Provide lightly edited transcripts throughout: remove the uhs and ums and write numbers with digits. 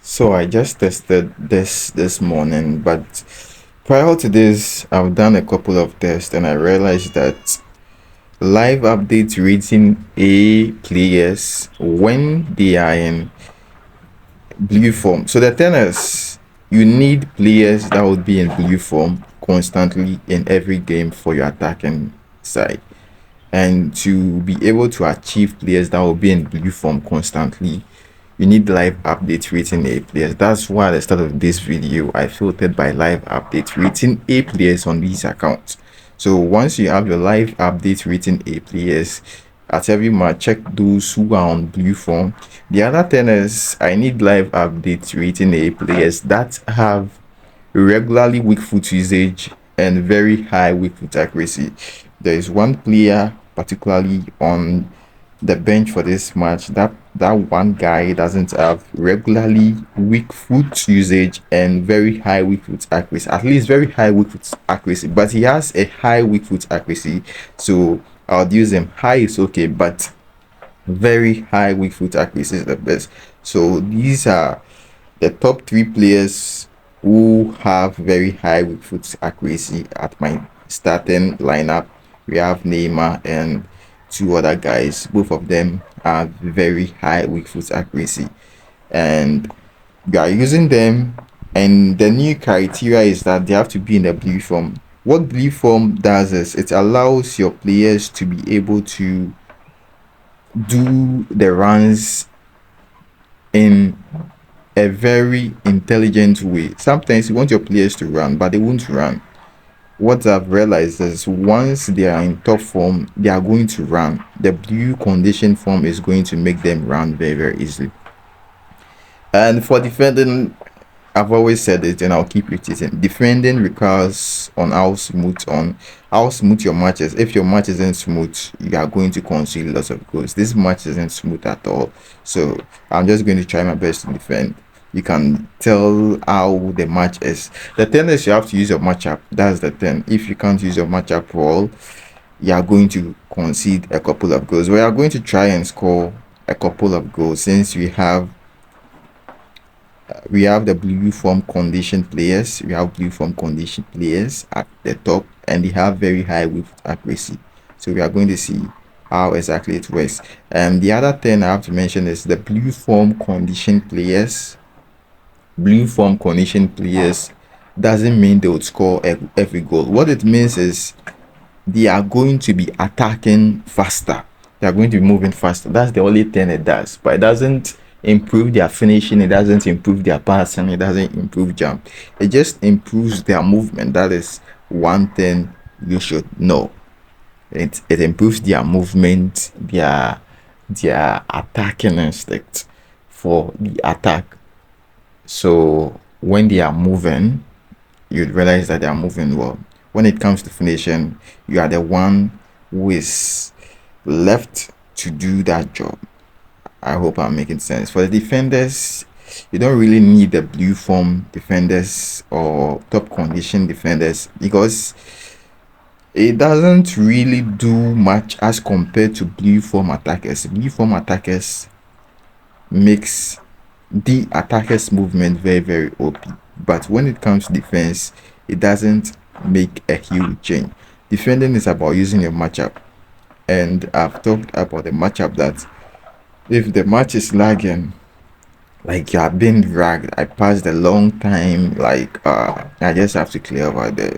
So I just tested this morning, but prior to this, I've done a couple of tests and I realized that live updates rating A players when they are in blue form. So the thing is, you need players that would be in blue form constantly in every game for your attacking side. And to be able to achieve players that will be in blue form constantly, you need live update rating A players. That's why at the start of this video I filtered by live update rating A players on these accounts. So once you have your live update rating A players, at every match check those who are on blue form. The other thing is I need live update rating A players that have regularly weak foot usage and very high weak foot accuracy. There is one player particularly on the bench for this match. That one guy doesn't have regularly weak foot usage and very high weak foot accuracy. At least very high weak foot accuracy, but he has a high weak foot accuracy. So I'll use him. High is okay, but very high weak foot accuracy is the best. So these are the top three players who have very high weak foot accuracy at my starting lineup. We have Neymar and two other guys. Both of them have very high weak foot accuracy, and we are using them. And the new criteria is that they have to be in the blue form. What blue form does is it allows your players to be able to do the runs in a very intelligent way. Sometimes you want your players to run, but they won't run. What I've realized is once they are in top form, they are going to run. The blue condition form is going to make them run very, very easily. And for defending, I've always said it and I'll keep repeating. Defending requires on how smooth your match is. If your match isn't smooth, you are going to concede lots of goals. This match isn't smooth at all. So I'm just going to try my best to defend. You can tell how the match is. The thing is you have to use your matchup. That's the thing. If you can't use your matchup well, you are going to concede a couple of goals. We are going to try and score a couple of goals since we have the blue form condition players. We have blue form condition players at the top, and they have very high whip accuracy. So we are going to see how exactly it works. And the other thing I have to mention is the blue form condition players. Blue form condition players doesn't mean they would score every goal. What it means is they are going to be attacking faster. They are going to be moving faster. That's the only thing it does. But it doesn't improve their finishing. It doesn't improve their passing. It doesn't improve jump. It just improves their movement. That is one thing you should know. It improves their movement, their attacking instinct for the attack. So when they are moving, you'd realize that they are moving well. When it comes to finishing, you are the one who is left to do that job. I hope I'm making sense. For the defenders, you don't really need the blue form defenders or top condition defenders because it doesn't really do much as compared to blue form attackers. Blue form attackers makes the attacker's movement very, very OP. But when it comes to defense, it doesn't make a huge change. Defending is about using your matchup. And I've talked about the matchup that if the match is lagging, like you have been dragged, I passed a long time, like I just have to clear over there.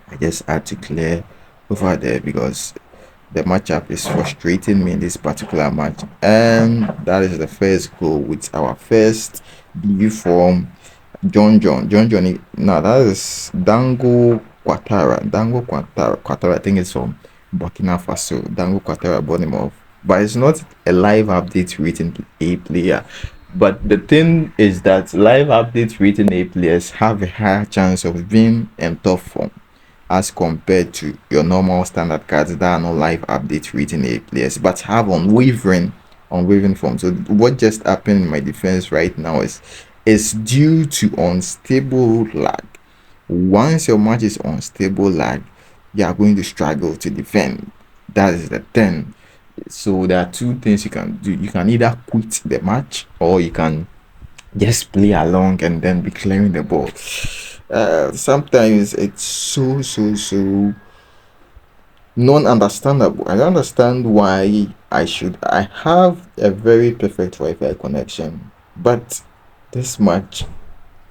I just had to clear over there because the matchup is frustrating me in this particular match. And that is the first goal with our first blue form John Johnny. No, that is Dango Quatara. I think it's from Burkina Faso. Dango Quatara Bonimov. But it's not a live update rating A player. But the thing is that live update rating A players have a higher chance of being in top form as compared to your normal standard cards that are not live update rating A players but have unwavering form. So what just happened in my defense right now is due to unstable lag. Once your match is unstable lag, you are going to struggle to defend. That is the thing. So there are two things you can do. You can either quit the match or you can just play along and then be clearing the ball. Sometimes it's so non-understandable. I don't understand why I have a very perfect Wi-Fi connection, but this match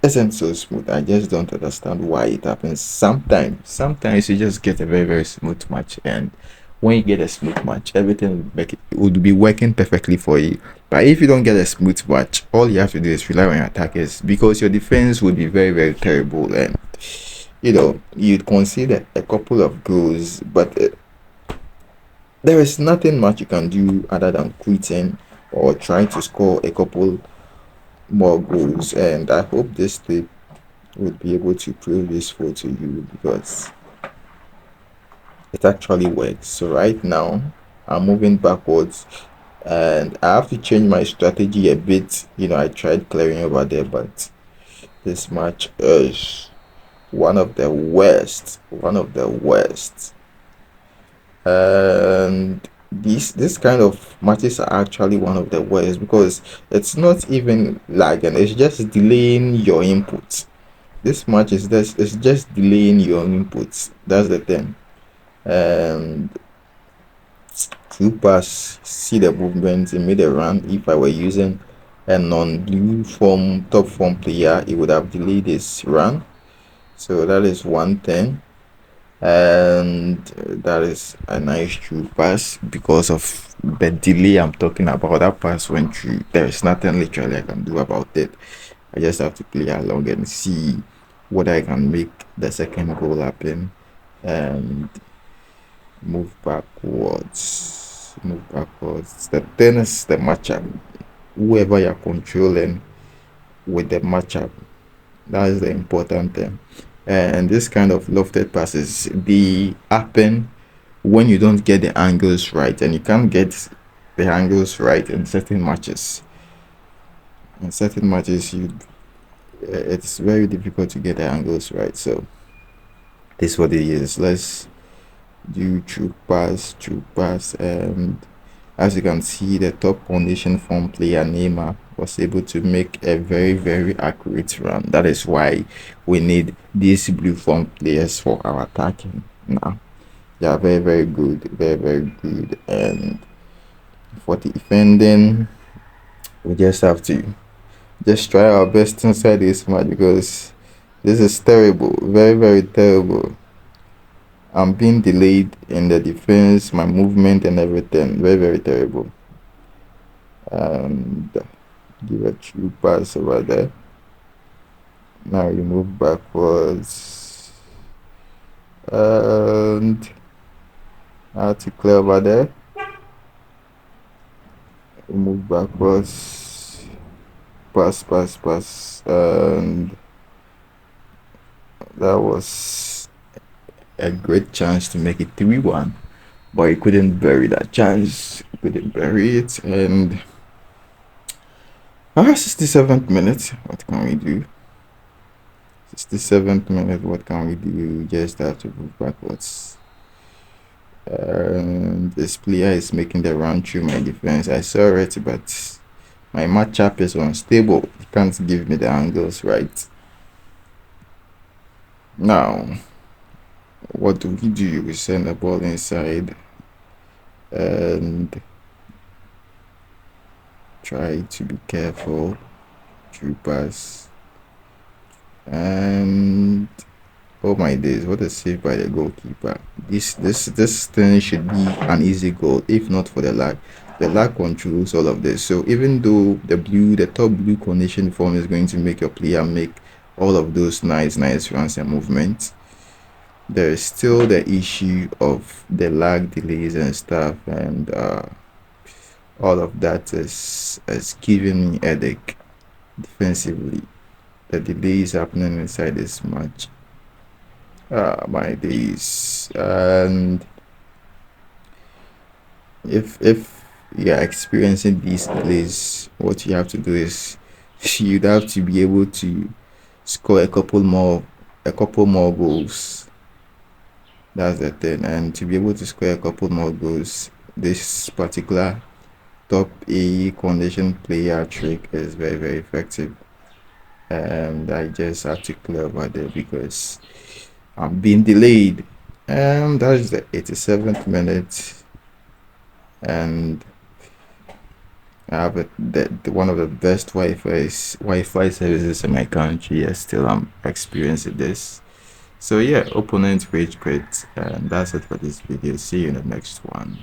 isn't so smooth. I just don't understand why it happens. Sometimes you just get a very smooth match, and when you get a smooth match, everything would be working perfectly for you. But if you don't get a smooth match, all you have to do is rely on your attackers because your defense would be very terrible, and you'd concede a couple of goals, but there is nothing much you can do other than quitting or trying to score a couple more goals. And I hope this tip would be able to prove useful to you because it actually works. So right now I'm moving backwards and I have to change my strategy a bit. I tried clearing over there, but this match is one of the worst. One of the worst. And this kind of matches are actually one of the worst because it's not even lagging, it's just delaying your inputs. This match is this it's just delaying your inputs. That's the thing. And through pass, see the movement, it made a run. If I were using a non-blue form top form player, it would have delayed this run. So that is one thing. And that is a nice true pass because of the delay I'm talking about. That pass went through. There is nothing literally I can do about it. I just have to play along and see what I can make the second goal happen and move backwards. Move backwards. The thing is the matchup. Whoever you're controlling with the matchup, that is the important thing. And this kind of lofted passes, they happen when you don't get the angles right, and you can't get the angles right in certain matches. In certain matches, it's very difficult to get the angles right. So this is what it is. Let's do true pass, and as you can see, the top condition form player Neymar was able to make a very accurate run. That is why we need these blue form players for our attacking now. They are very good, very good. And for the defending, we just have to just try our best inside this match because this is terrible, very terrible. I'm being delayed in the defense, my movement and everything. Very terrible. And give a true pass over there. Now you move backwards. And how to clear over there. Move backwards. Pass. And that was a great chance to make it 3-1. But he couldn't bury that chance. He couldn't bury it. And 67th minute. What can we do? 67th minute. What can we do? Just have to move backwards. And this player is making the run through my defense. I saw it, but my matchup is unstable. He can't give me the angles right. Now, what do? We send the ball inside and try to be careful. True pass. And oh my days, what a save by the goalkeeper. This thing should be an easy goal if not for the lag. The lag controls all of this. So even though the top blue condition form is going to make your player make all of those nice runs and movements, there is still the issue of the lag delays and stuff, and all of that is giving me headache defensively. The delays happening inside this match. My days. And if you're experiencing these delays, what you have to do is you'd have to be able to score a couple more goals. That's the thing. And to be able to score a couple more goals, this particular top A condition player trick is very effective. and I just have to clear over there because I'm being delayed. That is the 87th minute, and I have one of the best Wi-Fi services in my country. Yet still, I'm experiencing this. So yeah, opponent rage quit, and that's it for this video. See you in the next one.